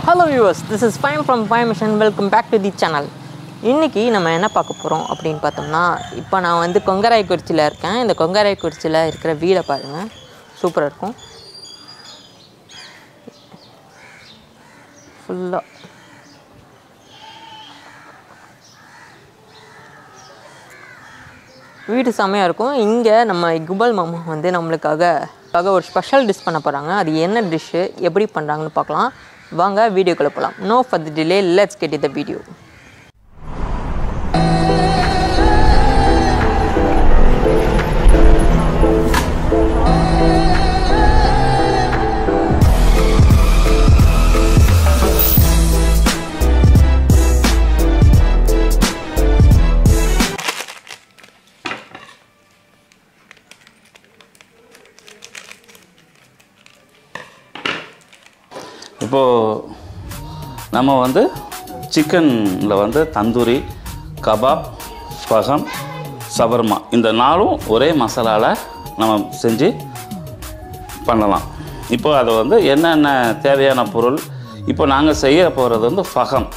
Hello viewers, this is Faham from Faham and welcome back to the channel. இன்னைக்கு நம்ம என்ன பார்க்க போறோம் அப்படினு பார்த்தோம்னா இப்போ நான் வந்து கொங்கராயங்குறிச்சில இருக்கேன். இந்த கொங்கராயங்குறிச்சில இருக்கிற வீட பாருங்க. சூப்பரா இருக்கும். ஃபுல்லா வீடு செமையா இருக்கும். இங்க நம்ம இக்பால் மாமா வந்து நமக்காக ஒரு ஸ்பெஷல் டிஷ் பண்ண போறாங்க. அது என்ன டிஷ் எப்படி பண்றாங்கன்னு பார்க்கலாம். வாங்க வீடியோக்குள்ள போலாம். No further delay, let's get into the video. இப்போ நம்ம வந்து சிக்கன்ல வந்து தந்தூரி, கபாப், ஃபஹம், ஷவர்மா இந்த நாலும் ஒரே மசாலால நம்ம செஞ்சு பண்ணலாம். இப்போ அது வந்து என்னென்ன தேவையான பொருள், இப்போ நாங்கள் செய்ய போகிறது வந்து ஃபஹம்.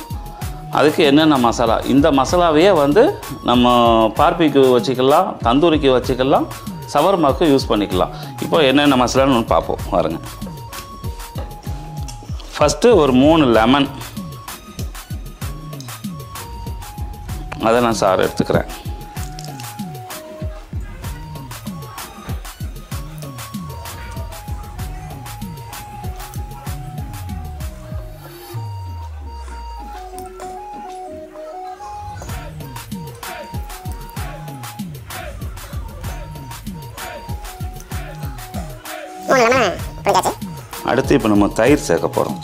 அதுக்கு என்னென்ன மசாலா, இந்த மசாலாவையே வந்து நம்ம பார்பிக்கு வச்சுக்கலாம், தந்தூரிக்கு வச்சுக்கலாம், ஷவர்மாவுக்கு யூஸ் பண்ணிக்கலாம். இப்போ என்னென்ன மசாலான்னு பார்ப்போம் பாருங்க. ஃபஸ்ட்டு ஒரு 3 லெமன், அதை நான் சாறு எடுத்துக்கிறேன். அடுத்து இப்போ நம்ம தயிர் சேர்க்க போகிறோம்.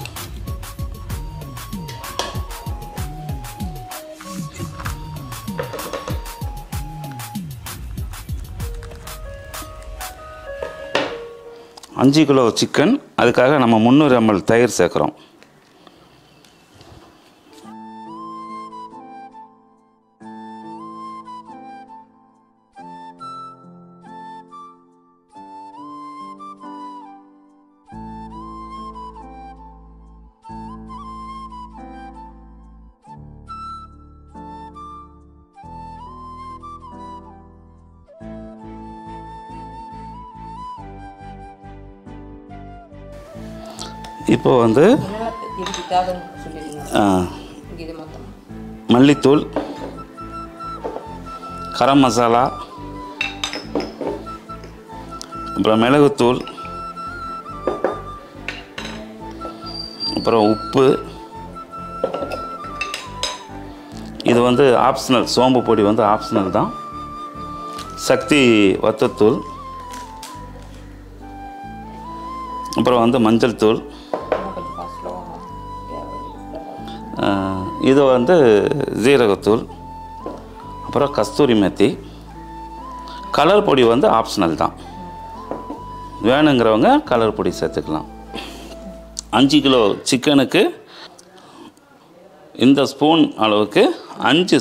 அஞ்சு கிலோ சிக்கன், அதுக்காக நம்ம 300 ml தயிர் சேர்க்குறோம். இப்போ வந்து மல்லித்தூள், கரம் மசாலா, அப்புறம் மிளகுத்தூள், அப்புறம் உப்பு, இது வந்து ஆப்ஷனல், சோம்பு பொடி வந்து ஆப்ஷனல் தான், சக்தி வத்தத்தூள், அப்புறம் வந்து மஞ்சள் தூள், இது வந்து ஜீரகத்தூள், அப்புறம் கஸ்தூரி மெத்தி. கலர் பொடி வந்து ஆப்ஷனல் தான், வேணுங்கிறவங்க கலர் பொடி சேர்த்துக்கலாம். 5 கிலோ சிக்கனுக்கு இந்த ஸ்பூன் அளவுக்கு 5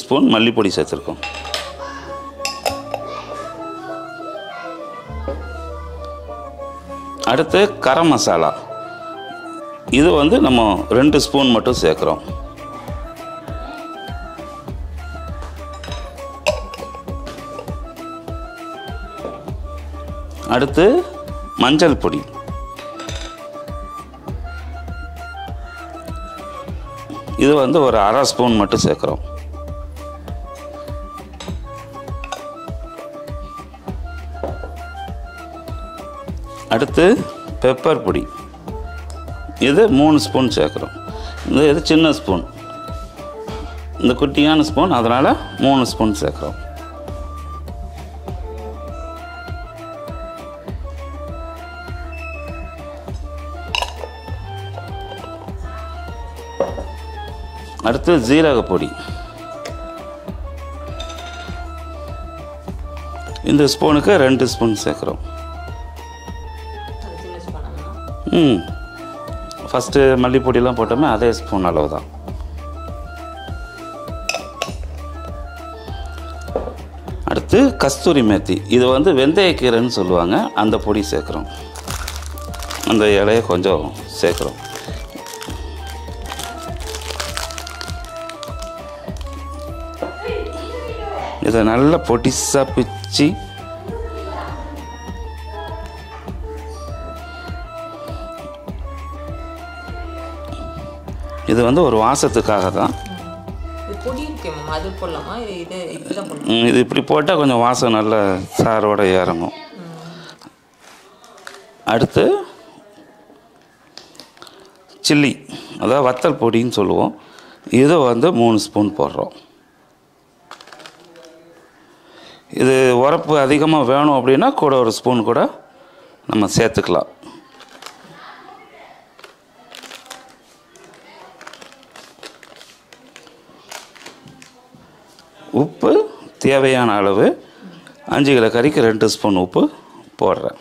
ஸ்பூன் மல்லிப்பொடி சேர்த்துருக்கோம். அடுத்து கரம் மசாலா, இது வந்து நம்ம 2 ஸ்பூன் மட்டும் சேர்க்குறோம். அடுத்து மஞ்சள் பொடி, இது வந்து ஒரு 1/2 ஸ்பூன் மட்டும் சேர்க்குறோம். அடுத்து பெப்பர் பொடி, இது 3 ஸ்பூன் சேர்க்குறோம். இது சின்ன ஸ்பூன், இந்த குட்டியான ஸ்பூன், அதனால் 3 ஸ்பூன் சேர்க்குறோம். அடுத்து ஜீரக பொடி, இந்த ஸ்பூனுக்கு 2 ஸ்பூன் சேர்க்குறோம். ஃபஸ்ட்டு மல்லிப்பொடியெல்லாம் போட்டோமே அதே ஸ்பூன் அளவு தான். அடுத்து கஸ்தூரி மேத்தி, இது வந்து வெந்தயக்கீரைன்னு சொல்லுவாங்க, அந்த பொடி சேர்க்குறோம். அந்த இலையை கொஞ்சம் சேர்க்குறோம். இதை நல்லா பொடிசாக பிச்சு இது வந்து ஒரு வாசத்துக்காக தான். இது இப்படி போட்டால் கொஞ்சம் வாசம் நல்ல சாரோடு இறங்கும். அடுத்து சில்லி, அதாவது வத்தல் பொடின்னு சொல்லுவோம், இதை வந்து 3 ஸ்பூன் போடுறோம். இது உரப்பு அதிகமாக வேணும் அப்படின்னா கூட 1 ஸ்பூன் கூட நம்ம சேர்த்துக்கலாம். உப்பு தேவையான அளவு, 5 கிலோ கறிக்கு 2 ஸ்பூன் உப்பு போடுறேன்.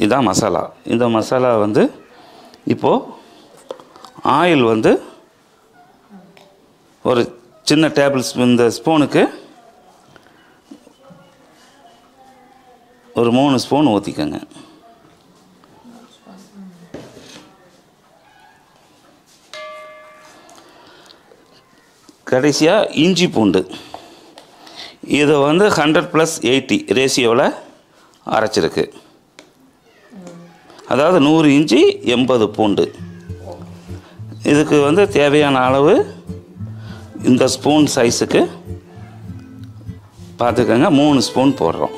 இதுதான் மசாலா. இந்த மசாலா வந்து இப்போது ஆயில் வந்து ஒரு சின்ன டேபிள் ஸ்பூன், இந்த ஸ்பூனுக்கு ஒரு 3 ஸ்பூன் ஊற்றிக்கோங்க. கடைசியாக இஞ்சி பூண்டு, இதை வந்து 100+80 ரேஷியோவில் அரைச்சிருக்கு. அதாவது 100 இஞ்சி 80 பூண்டு. இதுக்கு வந்து தேவையான அளவு இந்த ஸ்பூன் சைஸுக்கு பார்த்துக்கோங்க, 3 ஸ்பூன் போடுறோம்.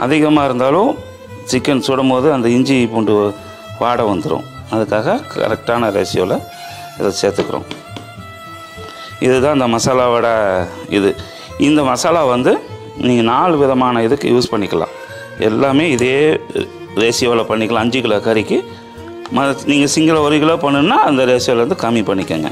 அதிகமாக இருந்தாலும் சிக்கன் சுடும் போது அந்த இஞ்சி பூண்டு வாடை வந்துடும், அதுக்காக கரெக்டான ரேஷியோவில் இதை சேர்த்துக்கிறோம். இதுதான் இந்த மசாலாவோட இது. இந்த மசாலா வந்து நீங்கள் 4 விதமான இதுக்கு யூஸ் பண்ணிக்கலாம். எல்லாமே இதே ரேஷியோவில் பண்ணிக்கலாம். 5 கிலோ கறிக்கு நீங்கள் சிங்கிள் 1 கிலோ பண்ணுன்னா அந்த ரேஷியோலேருந்து கம்மி பண்ணிக்கோங்க.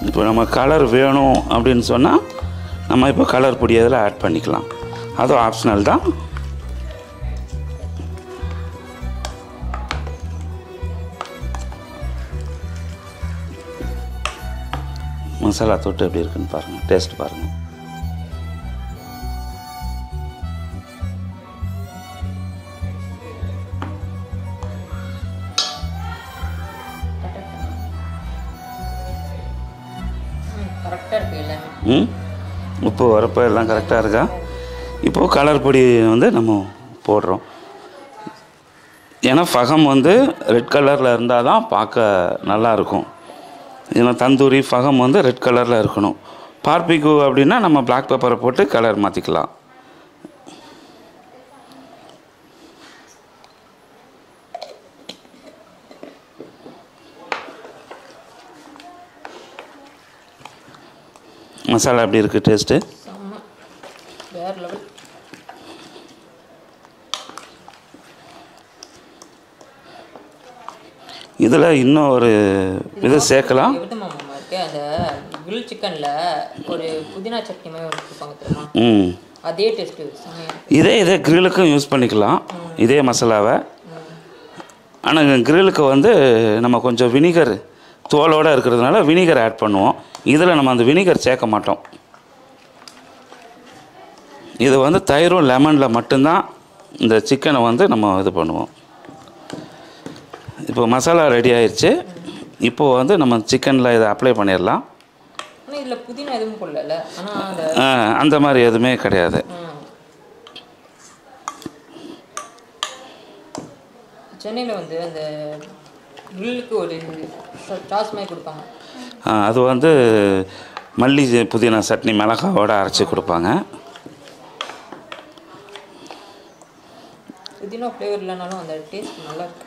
இப்போ நம்ம கலர் வேணும் அப்படின்னு சொன்னால் நம்ம இப்போ கலர் பொடி அதில் ஆட் பண்ணிக்கலாம், அதுவும் ஆப்ஷனல் தான். மசாலா தொட்டு எப்படி இருக்குன்னு பாருங்கள், டேஸ்ட் பாருங்கள். உப்பு வரப்பு எல்லாம் கரெக்டாக இருக்கா? இப்போது கலர் பொடி வந்து நம்ம போடுறோம். ஏன்னா ஃபகம் வந்து ரெட் கலரில் இருந்தால் தான் பார்க்க நல்லாயிருக்கும். ஏன்னா தந்தூரி ஃபகம் வந்து ரெட் கலரில் இருக்கணும். பார்பிக்யூ அப்படின்னா நம்ம பிளாக் பெப்பரை போட்டு கலர் மாற்றிக்கலாம். மசாலா எப்படி இருக்குது டேஸ்ட்டு? இதில் இன்னும் ஒரு இது சேர்க்கலாம். அந்த கிரில் சிக்கனில் ஒரு புதினா சட்னி மாதிரி கொடுப்பாங்க தெரியுமா? அதே டேஸ்ட்டு. இதே கிரில்லுக்கும் யூஸ் பண்ணிக்கலாம் இதே மசாலாவை. ஆனால் கிரில்லுக்கு வந்து நம்ம கொஞ்சம் வினிகர் தோலோடு இருக்கிறதுனால வினிகர் ஆட் பண்ணுவோம். இதில் நம்ம அந்த வினிகர் சேர்க்க மாட்டோம். இது வந்து தயிரும் லெமனில் மட்டும்தான் இந்த சிக்கனை வந்து நம்ம இது பண்ணுவோம். இப்போ மசாலா ரெடி ஆயிடுச்சு. இப்போது வந்து நம்ம சிக்கனில் இதை அப்ளை பண்ணிடலாம். இதில் புதினா எதுவும் போடல, அந்த மாதிரி எதுவுமே கிடையாது. சென்னையில் வந்து அந்த கிரில்லுக்கு ஒரு சாஸ் மாதிரி கொடுப்பாங்க. அது வந்து மல்லி புதினா சட்னி மிளகாவோடு அரைச்சி கொடுப்பாங்க. புதினா ஃப்ளேவர் இல்லைனாலும் அந்த டேஸ்ட் நல்லா இருக்கு.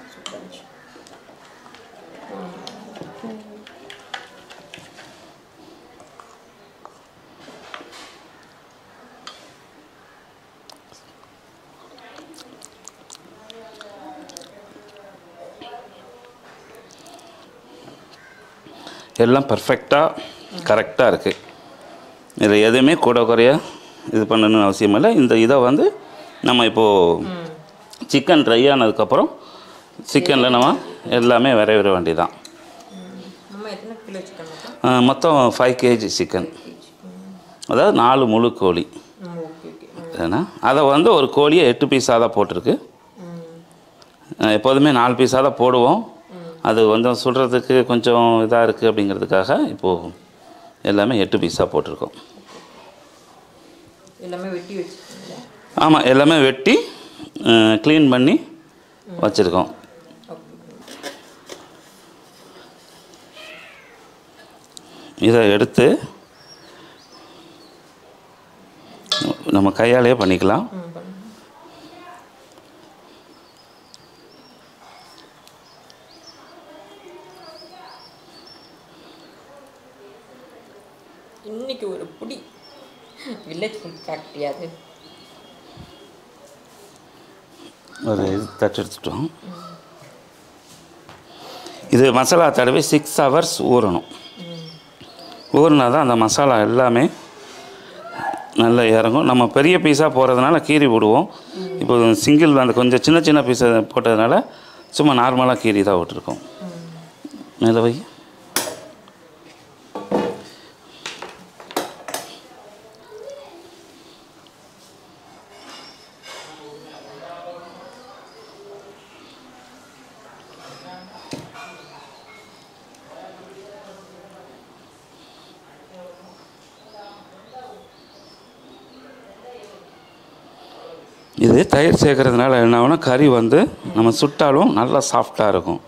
எல்லாம் பர்ஃபெக்டாக கரெக்டாக இருக்குது. இதில் எதுவுமே கூட குறைய இது பண்ணணும்னு அவசியம் இல்லை. இந்த இதை வந்து நம்ம இப்போது சிக்கன் ட்ரை ஆனதுக்கப்புறம் சிக்கனில் நம்ம எல்லாமே விர வேண்டியதான். மொத்தம் 5 kg சிக்கன், அதாவது 4 முழு கோழி. ஏன்னா அதை வந்து ஒரு கோழியை 8 பீஸாக தான் போட்டிருக்கு. எப்போதுமே 4 பீஸாக தான் போடுவோம். அது வந்து சுடுறதுக்கு கொஞ்சம் இதாக இருக்குது அப்படிங்கிறதுக்காக இப்போது எல்லாமே 8 பீஸாக போட்டிருக்கோம். எல்லாமே வெட்டி வச்சுருக்கோம். ஆமாம், எல்லாமே வெட்டி க்ளீன் பண்ணி வச்சுருக்கோம். இதை எடுத்து நம்ம கையாலேயே பண்ணிக்கலாம். இன்னைக்கு ஒரு புடி வில்லேஜ் ஃபுட் ஃபேக்ட்ரி அது ஒரு இது தட்டு எடுத்துட்டோம். இது மசாலா தடவை 6 hours ஊறணும். ஊறினா தான் அந்த மசாலா எல்லாமே நல்லா இறங்கும். நம்ம பெரிய பீஸாக போகிறதுனால கீறி விடுவோம். இப்போ சிங்கிள் அந்த கொஞ்சம் சின்ன சின்ன பீஸை போட்டதுனால சும்மா நார்மலாக கீறி தான் விட்டுருக்கோம். மேலே வை. இது தயிர் சேர்க்கறதுனால என்ன ஆகும்னா கறி வந்து நம்ம சுட்டாலும் நல்லா சாஃப்டாக இருக்கும்.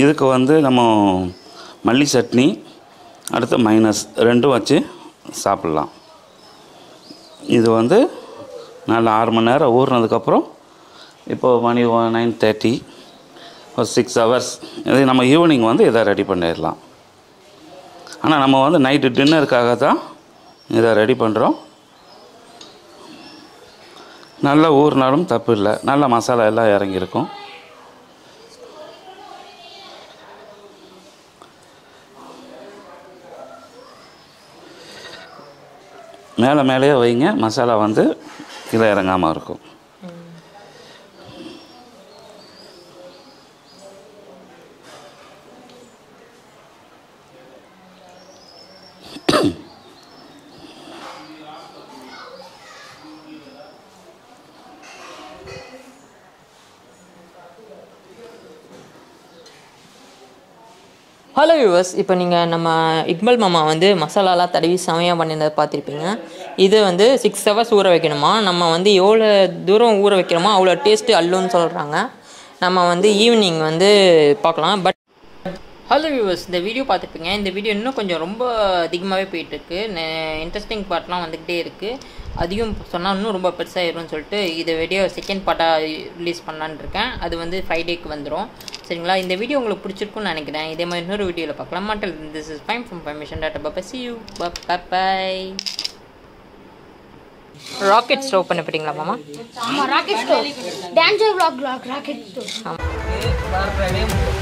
இதுக்கு வந்து நம்ம மல்லி சட்னி அடுத்து மைனஸ் ரெண்டும் வச்சு சாப்பிட்லாம். இது வந்து நல்லா 6 மணி நேரம் ஊறினதுக்கப்புறம் இப்போது மணி 9:30 ஒரு 6 hours இது நம்ம ஈவினிங் வந்து இதை ரெடி பண்ணிடலாம். ஆனால் நம்ம வந்து நைட்டு டின்னருக்காக தான் இதை ரெடி பண்ணுறோம். நல்லா ஊறினாலும் தப்பு இல்லை, நல்லா மசாலா எல்லாம் இறங்கியிருக்கும். மேலேயே வைங்க, மசாலா வந்து கீழே இறங்காமல் இருக்கும். ஹலோ வியூவர்ஸ், இப்போ நீங்கள் நம்ம இக்பல் மாமா வந்து மசாலாலாம் தடவி செமையாக பண்ணியிருந்ததை பார்த்துருப்பீங்க. இது வந்து 6 hours ஊற வைக்கணுமா. நம்ம வந்து எவ்வளோ தூரம் ஊற வைக்கிறோமோ அவ்வளோ டேஸ்ட்டு அல்லுன்னு சொல்கிறாங்க. நம்ம வந்து ஈவினிங் வந்து பார்க்கலாம். பட் ஹலோ வியூவர்ஸ், இந்த வீடியோ பார்த்துருப்பீங்க. இந்த வீடியோ இன்னும் கொஞ்சம் ரொம்ப அதிகமாகவே போயிட்டுருக்கு. இன்ட்ரெஸ்டிங் பார்ட்லாம் வந்துக்கிட்டே இருக்குது. அதிகம் சொன்னால் இன்னும் ரொம்ப பெருசாகிடும்னு சொல்லிட்டு இதை வீடியோ செகண்ட் பார்ட்டாக ரிலீஸ் பண்ணலான்னு இருக்கேன். அது வந்து ஃப்ரைடேக்கு வந்துடும். சரிங்களா? இந்த வீடியோ உங்களுக்கு பிடிச்சிருக்குன்னு நினைக்கிறேன். இதே மாதிரி இன்னொரு வீடியோவில் பார்க்கலாம். மாட்டல் this is Faim from Faimation டாட்டா. Bye see you. Bye. Rocket stove பண்ண போறீங்களா மாமா? ஆமா, rocket stove. Dance vlog rocket stove. ஆமா.